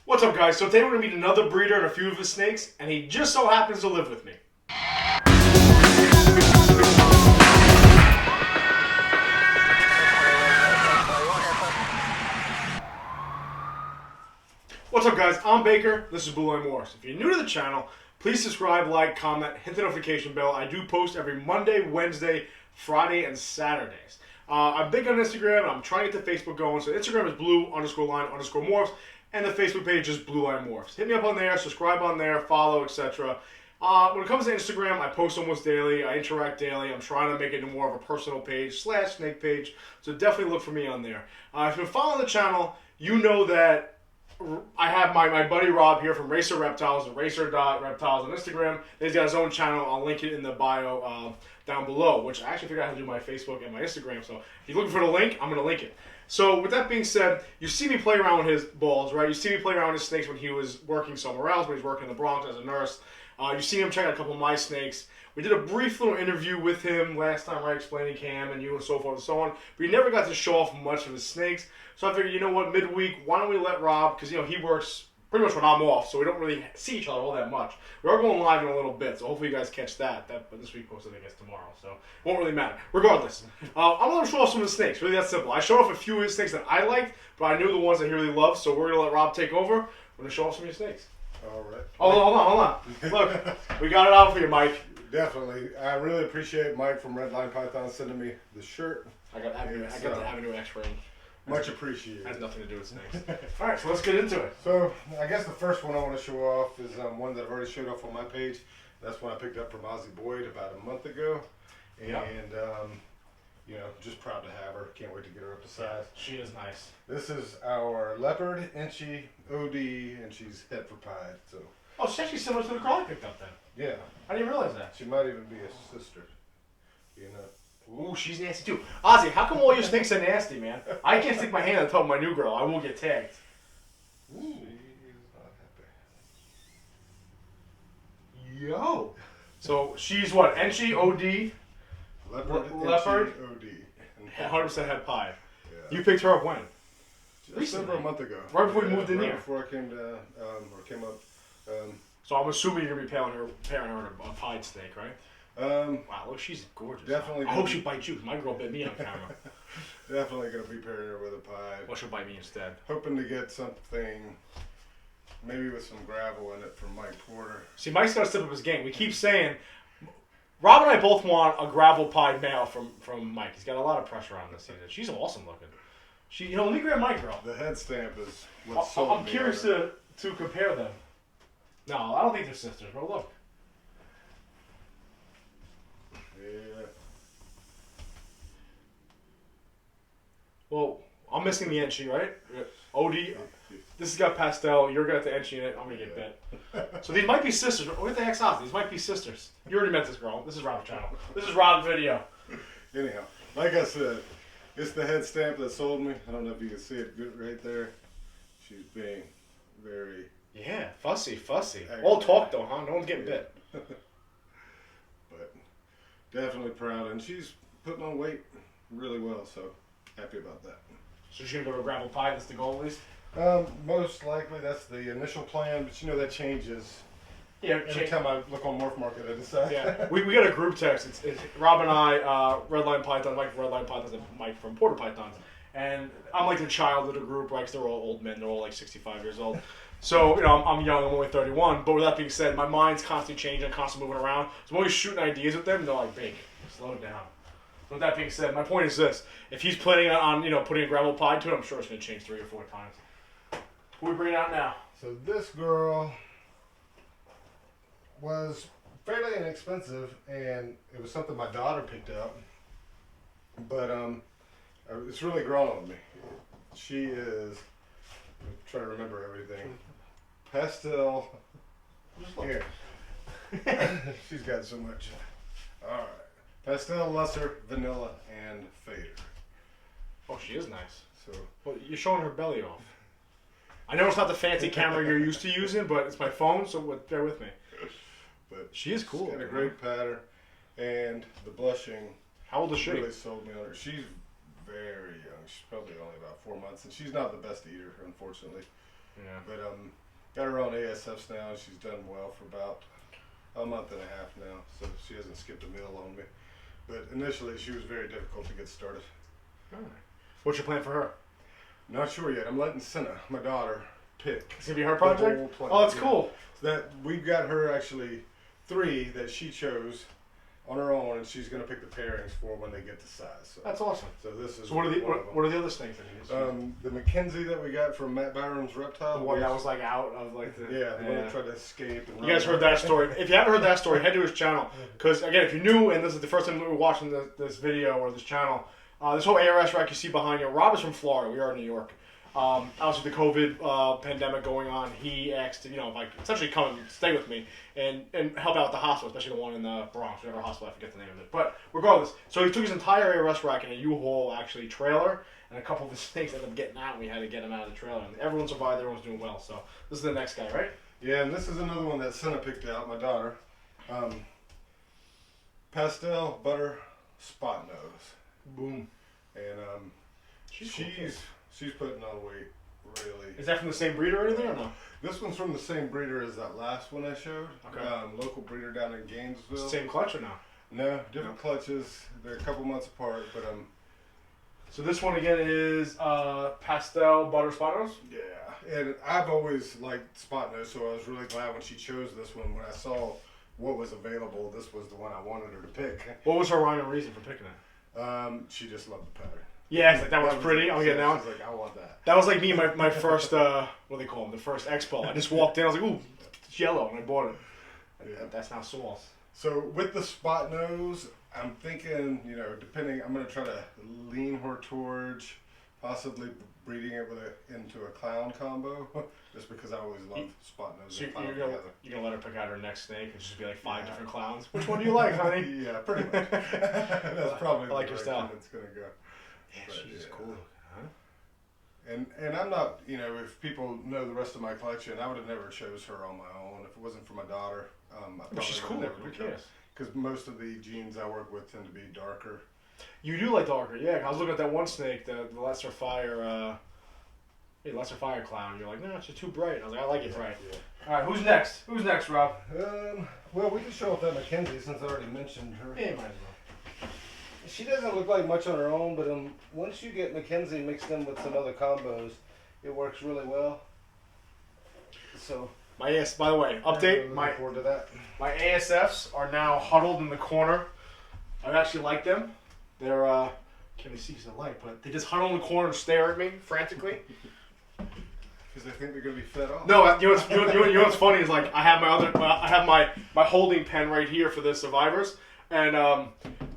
What's up, guys? So today we're going to meet another breeder and a few of his snakes, and he just so happens to live with me. What's up, guys? I'm Baker. This is Blue Line Wars. If you're new to the channel, please subscribe, like, comment, hit the notification bell. I do post every Monday, Wednesday, Friday, and Saturdays. I'm big on Instagram, and I'm trying to get the Facebook going. So Instagram is blue_line_morphs, and the Facebook page is Blue Line Morphs. Hit me up on there, subscribe on there, follow, etc. When it comes to Instagram, I post almost daily. I interact daily. I'm trying to make it more of a personal page / snake page. So definitely look for me on there. If you're following the channel, you know that I have my buddy Rob here from Racr Reptiles, Racr.reptiles on Instagram. He's got his own channel. I'll link it in the bio down below, which I actually figured out how to do my Facebook and my Instagram. So if you're looking for the link, I'm going to link it. So with that being said, you see me play around with his balls, right? You see me play around with his snakes when he was working somewhere else, when he was working in the Bronx as a nurse. You see him check out a couple of my snakes. We did a brief little interview with him last time, right, explaining cam and you and so forth and so on. But he never got to show off much of his snakes. So I figured, you know what, midweek, why don't we let Rob, because, you know, he works pretty much when I'm off, so we don't really see each other all that much. We are going live in a little bit, so hopefully you guys catch that. But this week posted, I guess, tomorrow, so it won't really matter. Regardless, I'm going to show off some of the snakes. Really that simple. I showed off a few of his snakes that I liked, but I knew the ones that he really loved, so we're going to let Rob take over. We're going to show off some of your snakes. All right. Hold on. Look, we got it out for you, Mike. Definitely. I really appreciate Mike from Redline Python sending me the shirt. I got the Avenue X ring. Much appreciated. Has nothing to do with snakes. All right, so let's get into it. So I guess the first one I want to show off is one that I've already showed off on my page. That's one I picked up from Ozzy Boyd about a month ago. And, you know, just proud to have her. Can't wait to get her up to size. She is nice. This is our leopard, Inchy OD, and she's het for pied. So. Oh, she's actually similar to the girl I picked up then. Yeah. I didn't realize that. She might even be a sister. You know. Ooh, she's nasty too. Ozzy, how come all your snakes are nasty, man? I can't stick my hand on top of my new girl. I will get tagged. Ooh. She's not happy. Yo. So she's what? Enchi OD? Leopard? OD. 100% head pie. Yeah. You picked her up when? Just over a month ago. Right before we moved in here. Before I came to, or came up. So I'm assuming you're going to be pairing her a pied snake, right? Wow, look, she's gorgeous. Definitely. I hope she bites you, because my girl bit me on camera. Definitely going to be pairing her with a pie. Well, she'll bite me instead. Hoping to get something, maybe with some gravel in it from Mike Porter. See, Mike's got to step up his game. We keep saying, Rob and I both want a gravel pied male from Mike. He's got a lot of pressure on this season. She's awesome looking. Let me grab my girl. The head stamp is what's sold I'm curious to compare them. No, I don't think they're sisters, bro. Look. Yeah. Well, I'm missing the Enchi, right? OD. This has got pastel. You're got the Enchi in it. I'm gonna get bit. So these might be sisters. What the heck's off? These might be sisters. You already met this girl. This is Rob's channel. This is Rob's video. Anyhow, like I said, it's the head stamp that sold me. I don't know if you can see it good right there. She's being very... Yeah, fussy. All talk though, huh? No one's getting bit. But definitely proud, and she's putting on weight really well, so happy about that. So she's gonna go to gravel pie. That's the goal, at least. Most likely that's the initial plan, but you know that changes. Yeah, every time I look on Morph Market, I decide. Yeah, we got a group text. It's Rob and I, Redline Python, Mike from Redline Pythons, and Mike from Porter Pythons. And I'm like the child of the group, right? 'Cause they're all old men. They're all like 65 years old. So, you know, I'm young. I'm only 31. But with that being said, my mind's constantly changing, constantly moving around. So I'm always shooting ideas with them. And they're like, "Big, slow down." With that being said, my point is this: if he's planning on, you know, putting a gravel pie to it, I'm sure it's going to change 3 or 4 times. Who we bringing out now? So this girl was fairly inexpensive, and it was something my daughter picked up. But it's really grown on me. She is. I'm trying to remember everything. Pastel. Here. She's got so much. All right. Pastel, lesser, vanilla, and fader. Oh, she is nice. So. Well, you're showing her belly off. I know it's not the fancy camera you're used to using, but it's my phone, so bear with me. But she is cool. She's got a great pattern, and the blushing. How old is she? Really sold me on her. She's very young. She's probably only about 4 months, and she's not the best eater, unfortunately. Yeah. But got her on ASFs now, and she's done well for about a month and a half now, so she hasn't skipped a meal on me. But initially, she was very difficult to get started. All right. What's your plan for her? Not sure yet. I'm letting Senna, my daughter, pick. It's gonna be her project. Oh, that's cool. So that we've got her actually 3 that she chose on her own, and she's gonna pick the pairings for when they get to size. So, That's awesome. so this is. So what are the other snakes that you use? The Mackenzie that we got from Matt Byram's Reptile. The one that was like out of like the one that tried to escape. And you guys heard that story. If you haven't heard that story, head to his channel. Because again, if you're new and this is the first time we're watching this video or this channel, this whole ARS rack you see behind you, Rob is from Florida. We are in New York. Obviously, the COVID pandemic going on, he asked to, like, essentially come and stay with me and help out at the hospital, especially the one in the Bronx, whatever hospital, I forget the name of it. But regardless, so he took his entire ARS rack in a U-Haul, actually, trailer, and a couple of the snakes ended up getting out, and we had to get them out of the trailer. And everyone survived, everyone's doing well. So this is the next guy, right? Yeah, and this is another one that Senna picked out, my daughter. Pastel Butter Spot Nose. Boom. And she's putting on weight, really. Is that from the same breeder or anything, or no? This one's from the same breeder as that last one I showed. Okay. Local breeder down in Gainesville. Same clutch or no? No, different clutches. They're a couple months apart, but So this one again is Pastel Butter Spot Nose? Yeah, and I've always liked Spot Nose, so I was really glad when she chose this one. When I saw what was available, this was the one I wanted her to pick. What was her rhyme and reason for picking it? She just loved the pattern. Yeah, it's like, that was pretty. I'm getting that one. She's like, I want that. That was like me, my first, what do they call them? The first Expo. I just walked in, I was like, ooh, it's yellow, and I bought it. Yeah. That's now sauce. So with the Spot Nose, I'm thinking, depending, I'm going to try to lean her towards possibly breeding it into a clown combo, just because I always love Spot Nose So and clown you're together. gonna let her pick out her next snake and just be like 5 different clowns? Which one do you like, honey? Yeah, pretty much. That's probably I like the your direction style. it's going to go. Yeah, But, she's yeah. cool. Huh? And I'm not, if people know the rest of my collection, I would have never chose her on my own. If it wasn't for my daughter, But she's cool. Who cares? Because most of the genes I work with tend to be darker. You do like darker, yeah. I was looking at that one snake, the Lesser Fire, Lesser Fire Clown. You're like, no, it's just too bright. I was like, I like it bright. Yeah. All right, who's next? Who's next, Rob? Well, we can show off that Mackenzie since I already mentioned her. Yeah, might as She doesn't look like much on her own, but once you get Mackenzie mixed in with some other combos, it works really well. So, By the way, update. I'm My looking forward to that. ASFs are now huddled in the corner. I actually like them. They're can't really see because of the light, but they just huddle in the corner and stare at me frantically. Because they think they're going to be fed off. No, you know what's funny is like I have my holding pen right here for the survivors, and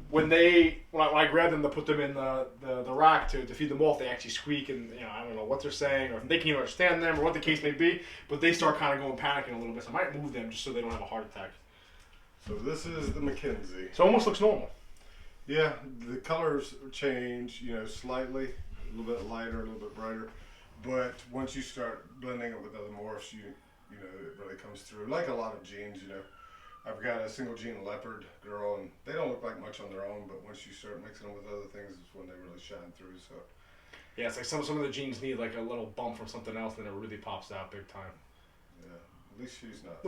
when I grab them to put them in the rack to feed them off, they actually squeak and I don't know what they're saying or if they can even understand them or what the case may be, but they start kind of going panicking a little bit. So I might move them just so they don't have a heart attack. So this is the Mackenzie. So it almost looks normal. Yeah, the colors change, slightly, a little bit lighter, a little bit brighter. But once you start blending it with other morphs, it really comes through. Like a lot of genes, I've got a single gene leopard girl, and they don't look like much on their own, but once you start mixing them with other things, is when they really shine through. So yeah, it's like some of the genes need like a little bump from something else, and then it really pops out big time. yeah, at least she's not.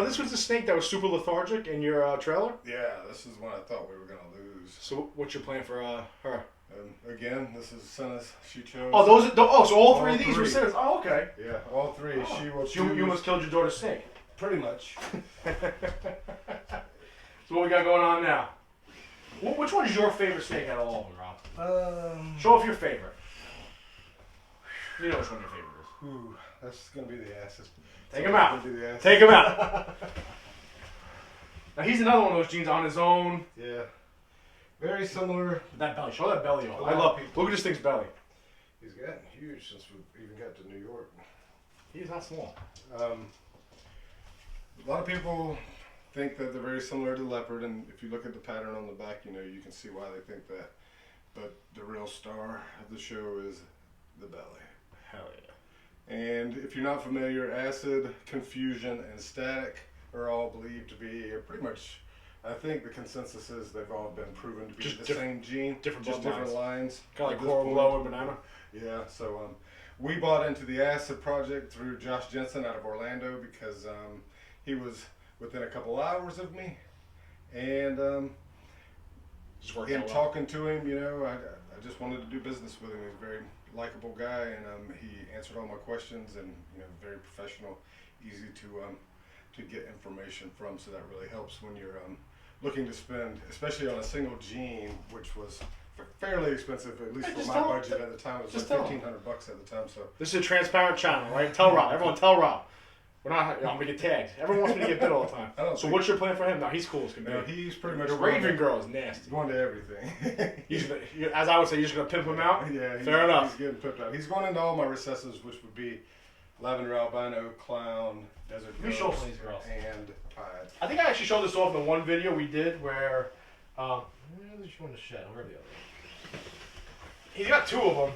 This was the snake that was super lethargic in your trailer? Yeah, this is one I thought we were gonna lose. So what's your plan for her? Again, this is Senna's. She chose. Oh, so all three of these were three. Senna's. Oh, okay. Yeah, all 3. Oh. She will. So you almost killed your daughter's snake. Pretty much. So what we got going on now? Which one is your favorite snake out of all of them, Rob? Show off your favorite. You know which one your favorite is. Ooh, that's gonna be the asses. Take him out. Gonna be the asses. Take him out. Now he's another one of those genes on his own. Yeah. Very similar. That belly. Show that belly off. I love it. Look at this thing's belly. He's gotten huge since we even got to New York. He's not small. A lot of people think that they're very similar to leopard, and if you look at the pattern on the back, you can see why they think that. But the real star of the show is the belly. Hell yeah. And if you're not familiar, acid, confusion, and static are all believed to be pretty much, I think the consensus is they've all been proven to be Just the same gene. different just bloodlines. different lines. Kind of like at this coral point. glow and banana. Yeah, so we bought into the acid project through Josh Jensen out of Orlando because he was within a couple hours of me, and in talking to him, you know, I just wanted to do business with him. He's a very likable guy, and he answered all my questions, and you know, very professional, easy to get information from. So that really helps when you're looking to spend, especially on a single gene, which was fairly expensive, at least for my budget at the time. It was like $1,500 at the time. So this is a transparent channel, right? Tell Rob. Everyone, tell Rob. We're not. I'm gonna get tagged. Everyone wants me to get bit all the time. So what's your plan for him? No, he's cool as can be. No, he's pretty much. The Raven girl is nasty. He's going to everything. As I would say, you're just gonna pimp him out. Yeah, fair enough. He's getting pimped out. He's going into all my recessives, which would be lavender albino, clown, desert ghost, these girls and pied. I think I actually showed this off in the one video we did where. Where did you want to shed? Where are the others? He's got 2 of them.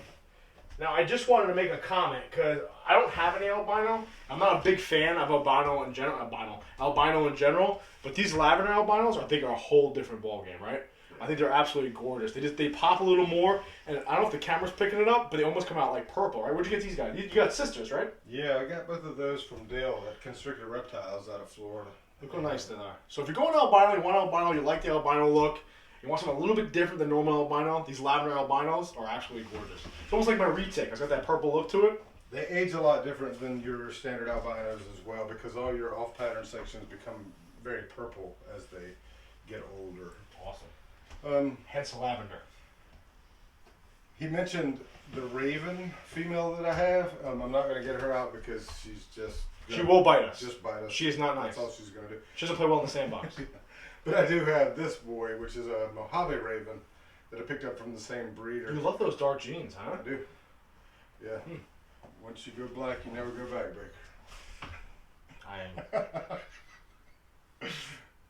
Now, I just wanted to make a comment because I don't have any albino. I'm not a big fan of albino in general. But these lavender albinos, I think, are a whole different ballgame, right? I think they're absolutely gorgeous. They pop a little more, and I don't know if the camera's picking it up, but they almost come out like purple, right? Where'd you get these guys? You got sisters, right? Yeah, I got both of those from Dale at Constricted Reptiles out of Florida. Look how nice they are. So if you're going albino, you want albino, you like the albino look, you want something a little bit different than normal albino, these lavender albinos are absolutely gorgeous. It's almost like my retic. It's got that purple look to it. They age a lot different than your standard albinos as well, because all your off-pattern sections become very purple as they get older. Awesome. Hence lavender. He mentioned the Raven female that I have. I'm not going to get her out because she's just... She will bite us. Just bite us. She is not nice. That's all she's going to do. She doesn't play well in the sandbox. But I do have this boy, which is a Mojave Raven that I picked up from the same breeder. You love those dark genes, huh? I do. Yeah. Once you go black, you never go back, Baker.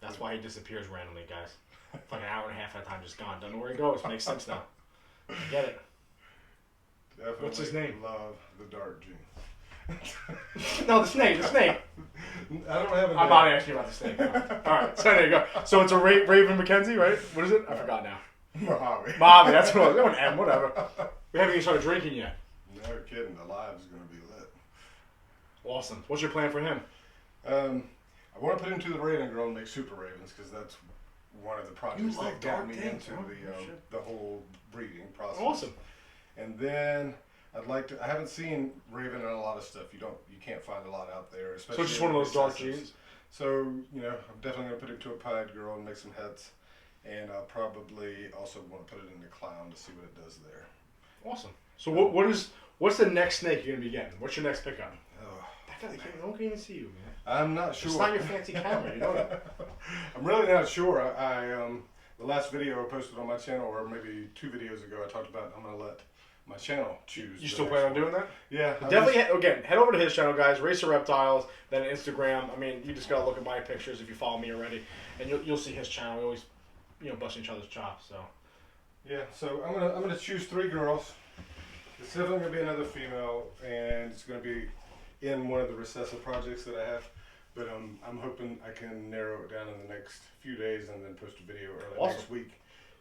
That's why he disappears randomly, guys. It's like an hour and a half at a time just gone. Don't know where he goes. Makes sense now. I get it. Definitely. What's his name? Love the dark gene. No, the snake. I don't have a name. I'm not asking you about the snake. No. All right, so there you go. So it's a Raven McKenzie, right? What is it? I forgot now. Mojave. Mojave, that's what it was. An M, whatever. We haven't even started drinking yet. No kidding. The live's going to be lit. Awesome. What's your plan for him? I want to put him to the Raven Girl and make Super Ravens because that's one of the projects that got me into the whole breeding process. Awesome. And then I'd like to. I haven't seen Raven in a lot of stuff. You can't find a lot out there. Especially so just one of those dark genes. So I'm definitely gonna put it to a pied girl and make some heads, and I'll probably also want to put it in the clown to see what it does there. Awesome. So what's the next snake you're gonna be getting? What's your next pickup? That guy, no one can even see you, man. I'm not sure. It's not your fancy camera, you know that. I'm really not sure. The last video I posted on my channel, or maybe 2 videos ago, I talked about I'm gonna let my channel choose. You still plan on doing that? Yeah. Definitely, head over to his channel, guys. Racr Reptiles, then Instagram. I mean, you just gotta look at my pictures if you follow me already, and you'll see his channel. We always, bust each other's chops. So. Yeah. So I'm gonna choose 3 girls. It's definitely gonna be another female, and it's gonna be in one of the recessive projects that I have. But I'm hoping I can narrow it down in the next few days, and then post a video early next week,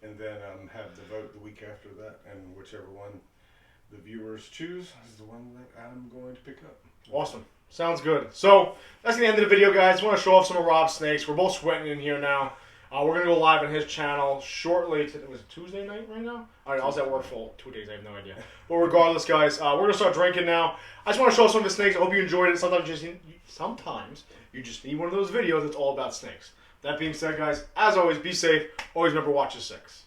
and then have the vote the week after that, and whichever one the viewers choose is the one that I'm going to pick up. Awesome. Sounds good. So that's the end of the video, guys. I want to show off some of Rob's snakes. We're both sweating in here now. We're going to go live on his channel shortly. Was it Tuesday night right now? All right, I was at work for 2 days. I have no idea. But regardless, guys, we're going to start drinking now. I just want to show some of the snakes. I hope you enjoyed it. Sometimes you just need one of those videos that's all about snakes. That being said, guys, as always, be safe. Always remember, watch the 6.